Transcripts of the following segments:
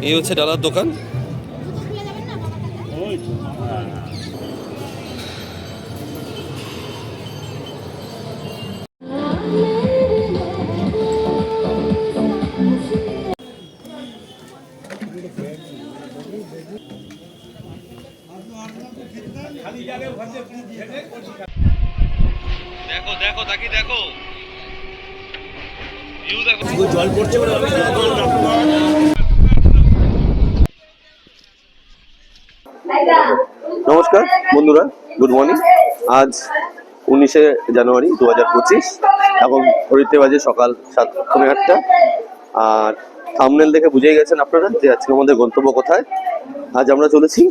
এই হচ্ছে ডালার দোকান। দেখো দেখো তাকি দেখো, জল পড়ছে। নমস্কার বন্ধুরা, গুড মর্নিং। আজ 19শে জানুয়ারি 2025। এখন ঘড়িতে বাজে সকাল 7:08। আর থাম্বনেল দেখে বুঝেই গেছেন আপনারা যে আজকে আমাদের গন্তব্য কোথায়। আজ আমরা চলেছি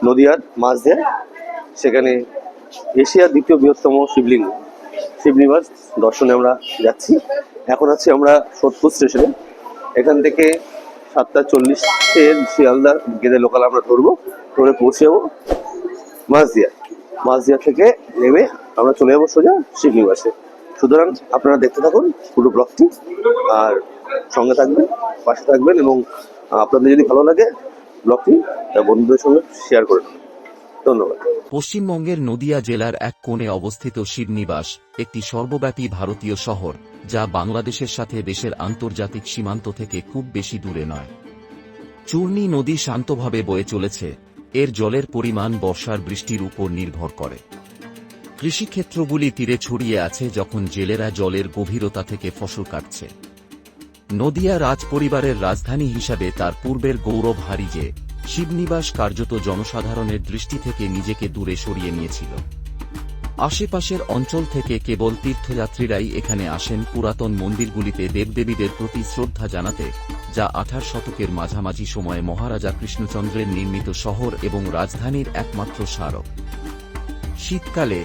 নদিয়ার মাঝদিয়া। সেখানে এশিয়ার দ্বিতীয় বৃহত্তম শিবলিঙ্গ শিবনিবাস দর্শনে আমরা যাচ্ছি। এখন আছি আমরা সোদপুর স্টেশনে। এখান থেকে 7:40-এ শিয়ালদা গেদে লোকাল আমরা ধরবো, ধরে পৌঁছে যাবো মাঝদিয়া। মাঝদিয়া থেকে নেমে আমরা চলে যাবো সোজা শিবনিবাসে। সুতরাং আপনারা দেখতে থাকুন পুরো ব্লগটি, আর সঙ্গে থাকবেন, পাশে থাকবেন, এবং আপনাদের যদি ভালো লাগে ব্লগটি বন্ধুদের সঙ্গে শেয়ার করে দেবেন। ধন্যবাদ। পশ্চিমবঙ্গের নদিয়া জেলার এক কোণে অবস্থিত শিবনিবাস একটি সর্বব্যাপী ভারতীয় শহর, যা বাংলাদেশের সাথে দেশের আন্তর্জাতিক সীমান্ত থেকে খুব বেশি দূরে নয়। চূর্ণী নদী শান্তভাবে বয়ে চলেছে। এর জলের পরিমাণ বর্ষার বৃষ্টির উপর নির্ভর করে। কৃষিক্ষেত্রগুলি তীরে ছড়িয়ে আছে যখন জেলেরা জলের গভীরতা থেকে ফসল কাটছে। নদিয়া রাজপরিবারের রাজধানী হিসাবে তার পূর্বের গৌরব হারিয়ে শিবনিবাস কার্যত জনসাধারণের দৃষ্টি থেকে নিজেকে দূরে সরিয়ে নিয়েছিল। আশেপাশের অঞ্চল থেকে কেবল তীর্থযাত্রীরাই এখানে আসেন পুরাতন মন্দিরগুলিতে দেবদেবীদের প্রতি শ্রদ্ধা জানাতে, যা 18 শতকের মাঝামাঝি সময়ে মহারাজা কৃষ্ণচন্দ্রের নির্মিত শহর এবং রাজধানীর একমাত্র স্মারক। শীতকালে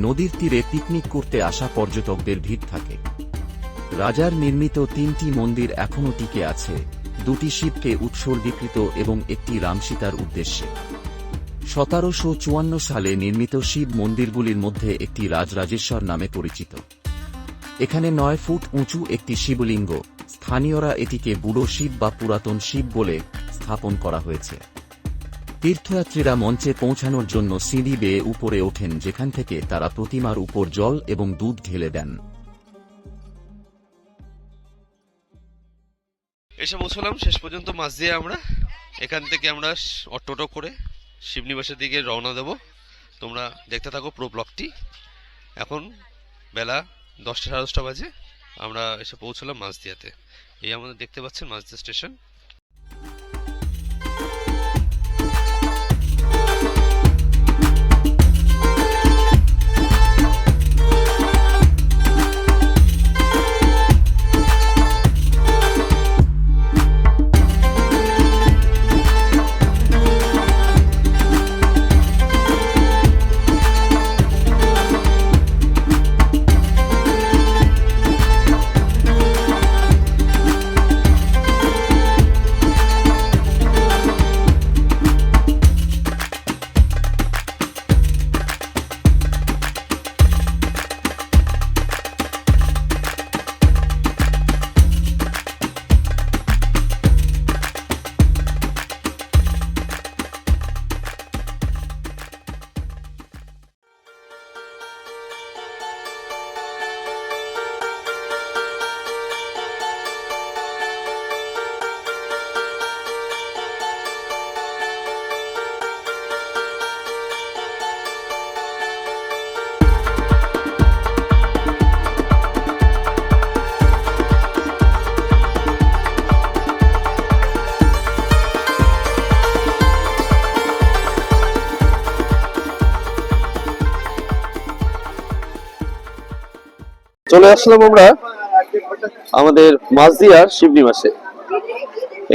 নদীর তীরে পিকনিক করতে আসা পর্যটকদের ভিড় থাকে। রাজার নির্মিত 3টি মন্দির এখনও টিকে আছে, 2টি শিবকে উৎসর্গীকৃত এবং একটি রামসীতার উদ্দেশ্যে। 1754 সালে নির্মিত শিব মন্দিরগুলির মধ্যে একটি রাজরাজেশ্বর নামে পরিচিত। এখানে 9 ফুট উঁচু একটি শিবলিঙ্গ, স্থানীয়রা এটিকে বুড়ো শিব বা পুরাতন শিব বলে স্থাপন করা হয়েছে। তীর্থযাত্রীরা মঞ্চে পৌঁছানোর জন্য সিঁড়ি বেয়ে উপরে ওঠেন, যেখান থেকে তারা প্রতিমার উপর জল এবং দুধ ঢেলে দেন। এসে পৌঁছলাম শেষ পর্যন্ত মাঝদিয়া। আমরা এখান থেকে আমরা অটোটো করে শিবনিবাসের দিকে রওনা দেব। তোমরা দেখতে থাকো পুরো ব্লগটি। এখন বেলা 10টা সাড়ে 10টা বাজে। আমরা এসে পৌঁছলাম মাঝদিয়াতে। এই আমাদের দেখতে পাচ্ছেন মাঝদিয়া স্টেশন। চলে আসলাম আমরা আমাদের মাঝদিয়ার শিবনিবাসে।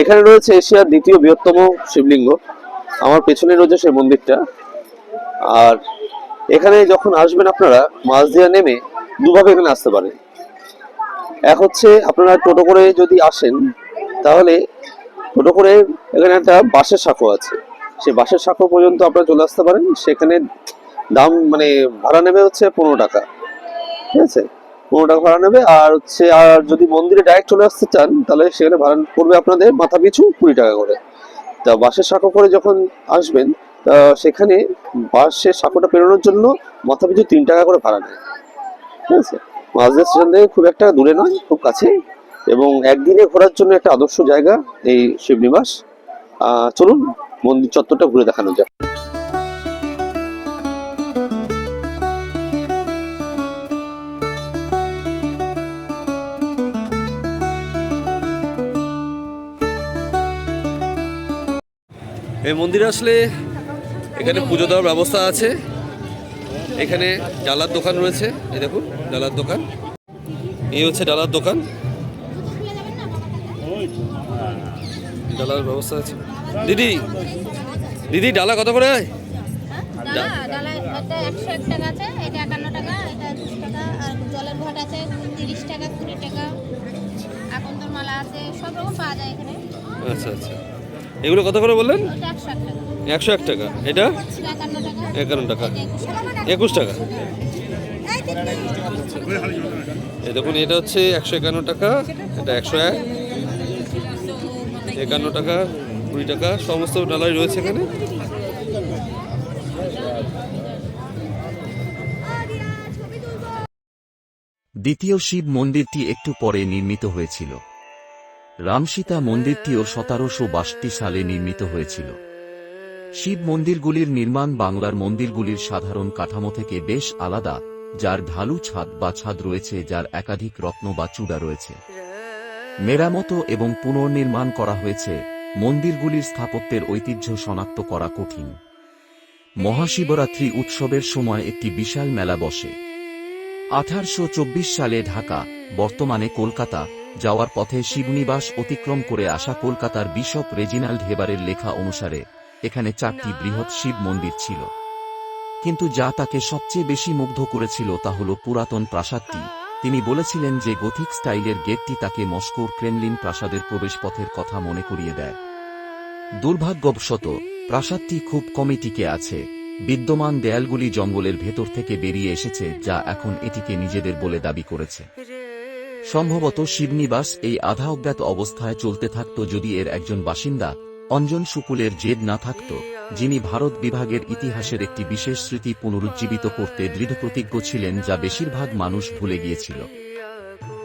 এখানে রয়েছে এশিয়ার দ্বিতীয় বৃহত্তম শিবলিঙ্গ। আমার পেছনে রয়েছে সেই মন্দিরটা। আর এখানে যখন আসবেন আপনারা মাঝদিয়া নেমে দুভাবে এখানে আসতে পারেন। এক হচ্ছে আপনারা টোটো করে যদি আসেন, তাহলে টোটো করে এখানে একটা বাসের সাঁকো আছে, সেই বাসের সাঁকো পর্যন্ত আপনারা চলে আসতে পারেন। সেখানে দাম মানে ভাড়া নেবে হচ্ছে 15 টাকা, ঠিক আছে, 15 টাকা ভাড়া নেবে। আর হচ্ছে আর যদি মন্দিরে ডাইরেক্ট চলে আসতে চান তাহলে সেখানে ভাড়া পড়বে আপনাদের মাথা পিছু 20 টাকা করে। তা বাসের সাঁকো করে যখন আসবেন সেখানে বাসের সাঁকোটা পেরোনোর জন্য মাথা পিছু 3 টাকা করে ভাড়া নেয়, ঠিক আছে। মাঝদের স্টেশন থেকে খুব একটা দূরে নয়, খুব কাছে, এবং একদিনে ঘোরার জন্য একটা আদর্শ জায়গা এই শিবনিবাস। চলুন মন্দির চত্বরটা ঘুরে দেখানো যাক। এই মন্দিরে আসলে এখানে পুজো দেওয়ার ব্যবস্থা আছে। এখানে ডালার দোকান রয়েছে, এই দেখুন ডালার দোকান, এই হচ্ছে ডালার দোকান, ডালার ব্যবস্থা আছে। দিদি দিদি ডালা কত করে? ডালা এটা 101 টাকা আছে, এটা 51 টাকা, এটা 20 টাকা, আর জলের ঘট আছে 30 টাকা, 20 টাকা, আকন্দর মালা আছে, সব রকম পাওয়া যায় এখানে। আচ্ছা আচ্ছা, এগুলো কত করে বললেন? ওটা 101 টাকা। 101 টাকা, এটা 51 টাকা, 51 টাকা, 21 টাকা। এই দেখুন এটা হচ্ছে 151 টাকা, এটা 101, 51 টাকা, 20 টাকা, সমস্ত ডালাই রয়েছে এখানে। দ্বিতীয় শিব মন্দিরটি একটু পরে নির্মিত হয়েছিল। রামসীতা মন্দিরটিও 1762 সালে নির্মিত হয়েছিল। শিব মন্দিরগুলির নির্মাণ বাংলার মন্দিরগুলির সাধারণ কাঠামো থেকে বেশ আলাদা, যার ঢালু ছাদ বা ছাদ রয়েছে, যার একাধিক রত্ন বা চূড়া রয়েছে। মেরামত এবং পুনর্নির্মাণ করা হয়েছে। মন্দিরগুলির স্থাপত্যের ঐতিহ্য শনাক্ত করা কঠিন। মহাশিবরাত্রি উৎসবের সময় একটি বিশাল মেলা বসে। 1824 সালে ঢাকা, বর্তমানে কলকাতা, যাওয়ার পথে শিবনিবাস অতিক্রম করে আসা কলকাতার বিশপ রেজিনাল্ড হেবারের লেখা অনুসারে এখানে 4টি বৃহৎ শিব মন্দির ছিল। কিন্তু যা তাকে সবচেয়ে বেশি মুগ্ধ করেছিল তা হল পুরাতন প্রাসাদটি। তিনি বলেছিলেন যে গথিক স্টাইলের গেটটি তাকে মস্কোর ক্রেমলিন প্রাসাদের প্রবেশপথের কথা মনে করিয়ে দেয়। দুর্ভাগ্যবশত প্রাসাদটি খুব কমই টিকে আছে। বিদ্যমান দেয়ালগুলি জঙ্গলের ভেতর থেকে বেরিয়ে এসেছে, যা এখন এটিকে নিজেদের বলে দাবি করেছে। সম্ভবত শিবনিবাস এই আধা অজ্ঞাত অবস্থায় চলতে থাকত যদি এর একজন বাসিন্দা, অঞ্জন শুকুলের জেদ না থাকত, যিনি ভারত বিভাগের ইতিহাসের একটি বিশেষ স্মৃতি পুনরুজ্জীবিত করতে দৃঢ়প্রতিজ্ঞ ছিলেন, যা বেশিরভাগ মানুষ ভুলে গিয়েছিল।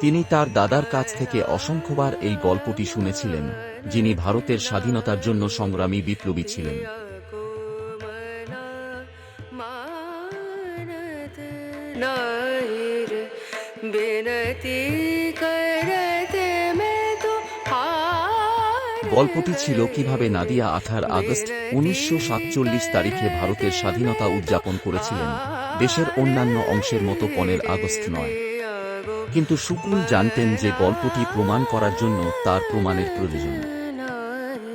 তিনি তার দাদার কাছ থেকে অসংখ্যবার এই গল্পটি শুনেছিলেন, যিনি ভারতের স্বাধীনতার জন্য সংগ্রামী বিপ্লবী ছিলেন। গল্পটি ছিল কিভাবে নাদিয়া 18 আগস্ট 1947 তারিখে ভারতের স্বাধীনতা উদযাপন করেছিলেন, দেশের অন্যান্য অংশের মতো 15 আগস্ট নয়। কিন্তু শুকুল জানতেন যে গল্পটি প্রমাণ করার জন্য তার প্রমাণের প্রয়োজন।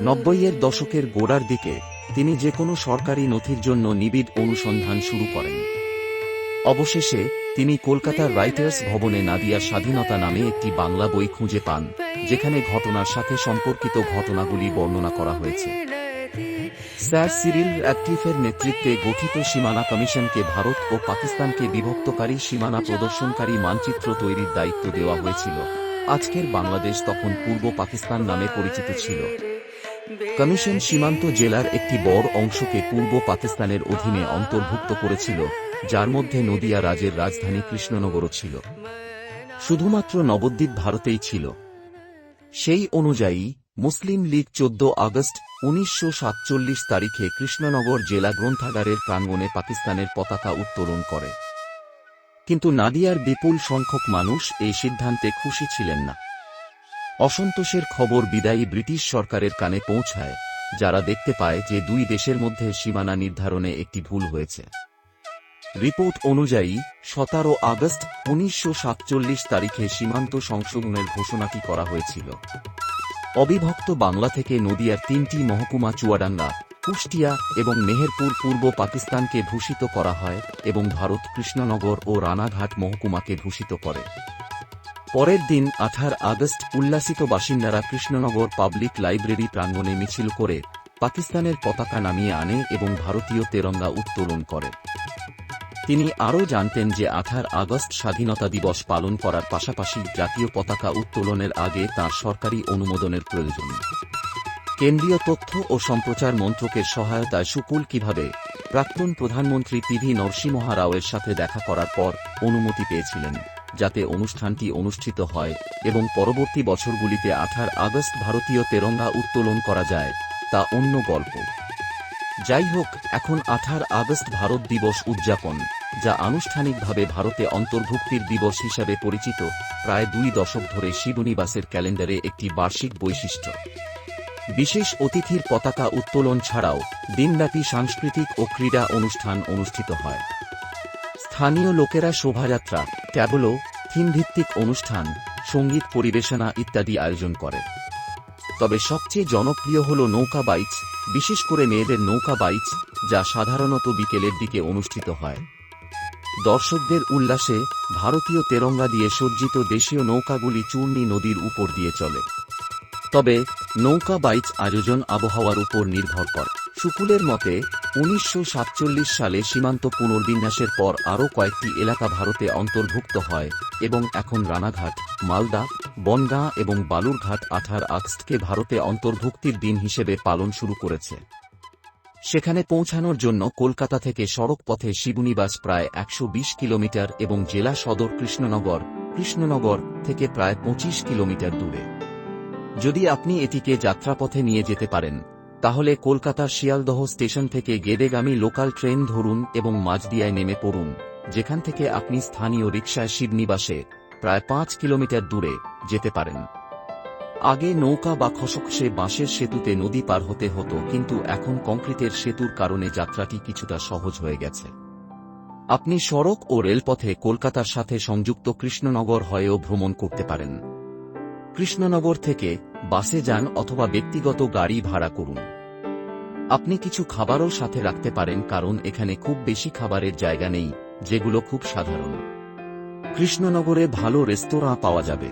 90-এর দশকের গোড়ার দিকে তিনি যে কোনো সরকারি নথির জন্য নিবিড় অনুসন্ধান শুরু করেন। অবশেষে তিনি কলকাতার রাইটার্স ভবনে নাদিয়ার স্বাধীনতা নামে একটি বাংলা বই খুঁজে পান, যেখানে ঘটনার সাথে সম্পর্কিত ঘটনাগুলি বর্ণনা করা হয়েছে। স্যার সিরিল র্যাডক্লিফের নেতৃত্বে গঠিত সীমানা কমিশনকে ভারত ও পাকিস্তানকে বিভক্তকারী সীমানা প্রদর্শনকারী মানচিত্র তৈরির দায়িত্ব দেওয়া হয়েছিল। আজকের বাংলাদেশ তখন পূর্ব পাকিস্তান নামে পরিচিত ছিল। কমিশন সীমান্ত জেলার একটি বড় অংশকে পূর্ব পাকিস্তানের অধীনে অন্তর্ভুক্ত করেছিল, যার মধ্যে নদিয়া রাজ্যের রাজধানী কৃষ্ণনগরও ছিল। শুধুমাত্র নবদ্বীপ ভারতেই ছিল। সেই অনুযায়ী মুসলিম লীগ 14 আগস্ট 1947 তারিখে কৃষ্ণনগর জেলা গ্রন্থাগারের প্রাঙ্গণে পাকিস্তানের পতাকা উত্তোলন করে। কিন্তু নাদিয়ার বিপুল সংখ্যক মানুষ এই সিদ্ধান্তে খুশি ছিলেন না। অসন্তোষের খবর বিদায়ী ব্রিটিশ সরকারের কানে পৌঁছায়, যারা দেখতে পায় যে দুই দেশের মধ্যে সীমানা নির্ধারণে একটি ভুল হয়েছে। রিপোর্ট অনুযায়ী 17 আগস্ট 1947 তারিখে সীমান্ত সংশোধনের ঘোষণাটি করা হয়েছিল। অবিভক্ত বাংলা থেকে নদিয়ার 3টি মহকুমা চুয়াডাঙ্গা, কুষ্টিয়া এবং মেহেরপুর পূর্ব পাকিস্তানকে ভূষিত করা হয় এবং ভারত কৃষ্ণনগর ও রানাঘাট মহকুমাকে ভূষিত করে। পরের দিন 18 আগস্ট উল্লাসিত বাসিন্দারা কৃষ্ণনগর পাবলিক লাইব্রেরি প্রাঙ্গণে মিছিল করে পাকিস্তানের পতাকা নামিয়ে আনে এবং ভারতীয় তেরঙ্গা উত্তোলন করে। তিনি আরও জানতেন যে 18 আগস্ট স্বাধীনতা দিবস পালন করার পাশাপাশি জাতীয় পতাকা উত্তোলনের আগে তাঁর সরকারি অনুমোদনের প্রয়োজন। কেন্দ্রীয় তথ্য ও সম্প্রচার মন্ত্রকের সহায়তায় শুকুল কিভাবে প্রাক্তন প্রধানমন্ত্রী পিভি নরসিংহ রাওয়ের সাথে দেখা করার পর অনুমতি পেয়েছিলেন যাতে অনুষ্ঠানটি অনুষ্ঠিত হয় এবং পরবর্তী বছরগুলিতে 18 আগস্ট ভারতীয় তেরঙ্গা উত্তোলন করা যায়, তা অন্য গল্প। যাই হোক, এখন 18 আগস্ট ভারত দিবস উদযাপন, যা আনুষ্ঠানিকভাবে ভারতে অন্তর্ভুক্তির দিবস হিসাবে পরিচিত, প্রায় 2 দশক ধরে শিবনিবাসের ক্যালেন্ডারে একটি বার্ষিক বৈশিষ্ট্য। বিশেষ অতিথির পতাকা উত্তোলন ছাড়াও দিনব্যাপী সাংস্কৃতিক ও ক্রীড়া অনুষ্ঠান অনুষ্ঠিত হয়। স্থানীয় লোকেরা শোভাযাত্রা, ট্যাবলো, থিমভিত্তিক অনুষ্ঠান, সঙ্গীত পরিবেশনা ইত্যাদি আয়োজন করে। তবে সবচেয়ে জনপ্রিয় হল নৌকা বাইচ, বিশেষ করে মেয়েদের নৌকা বাইচ, যা সাধারণত বিকেলের দিকে অনুষ্ঠিত হয়। দর্শকদের উল্লাসে ভারতীয় তেরঙ্গা দিয়ে সজ্জিত দেশীয় নৌকাগুলি চূর্ণী নদীর উপর দিয়ে চলে। তবে নৌকা বাইচ আয়োজন আবহাওয়ার উপর নির্ভর করে। শুকুলের মতে 1947 সালে সীমান্ত পুনর্বিন্যাসের পর আরও কয়েকটি এলাকা ভারতে অন্তর্ভুক্ত হয় এবং এখন রানাঘাট, মালদা, বনগাঁ এবং বালুরঘাট 18 আগস্টকে ভারতে অন্তর্ভুক্তির দিন হিসেবে পালন শুরু করেছে। সেখানে পৌঁছানোর জন্য কলকাতা থেকে সড়ক পথে শিবনিবাস প্রায় 120 কিলোমিটার এবং জেলা সদর কৃষ্ণনগর থেকে প্রায় 25 কিলোমিটার দূরে। যদি আপনি এটিকে যাত্রাপথে নিয়ে যেতে পারেন, তাহলে কলকাতার শিয়ালদহ স্টেশন থেকে গেদেগামী লোকাল ট্রেন ধরুন এবং মাঝদিয়ায় নেমে পড়ুন, যেখান থেকে আপনি স্থানীয় রিকশায় শিবনিবাসে প্রায় 5 কিলোমিটার দূরে যেতে পারেন। আগে নৌকা বা খসখসে বাঁশের সেতুতে নদী পার হতে হতো, কিন্তু এখন কংক্রিটের সেতুর কারণে যাত্রাটি কিছুটা সহজ হয়ে গেছে। আপনি সড়ক ও রেলপথে কলকাতার সাথে সংযুক্ত কৃষ্ণনগর হয়েও ভ্রমণ করতে পারেন। কৃষ্ণনগর থেকে বাসে যান অথবা ব্যক্তিগত গাড়ি ভাড়া করুন। আপনি কিছু খাবারও সাথে রাখতে পারেন, কারণ এখানে খুব বেশি খাবারের জায়গা নেই, যেগুলো খুব সাধারণ। কৃষ্ণনগরে ভালো রেস্তোরাঁ পাওয়া যাবে।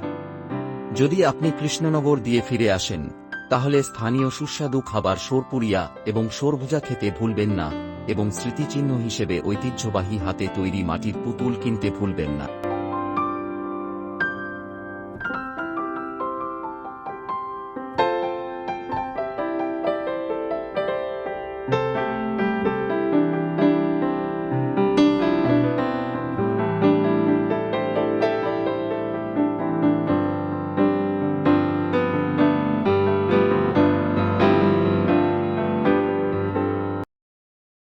যদি আপনি কৃষ্ণনগর দিয়ে ফিরে আসেন, তাহলে স্থানীয় সুস্বাদু খাবার সোরপুরিয়া এবং সোরভুজা খেতে ভুলবেন না এবং স্মৃতিচিহ্ন হিসেবে ঐতিহ্যবাহী হাতে তৈরি মাটির পুতুল কিনতে ভুলবেন না।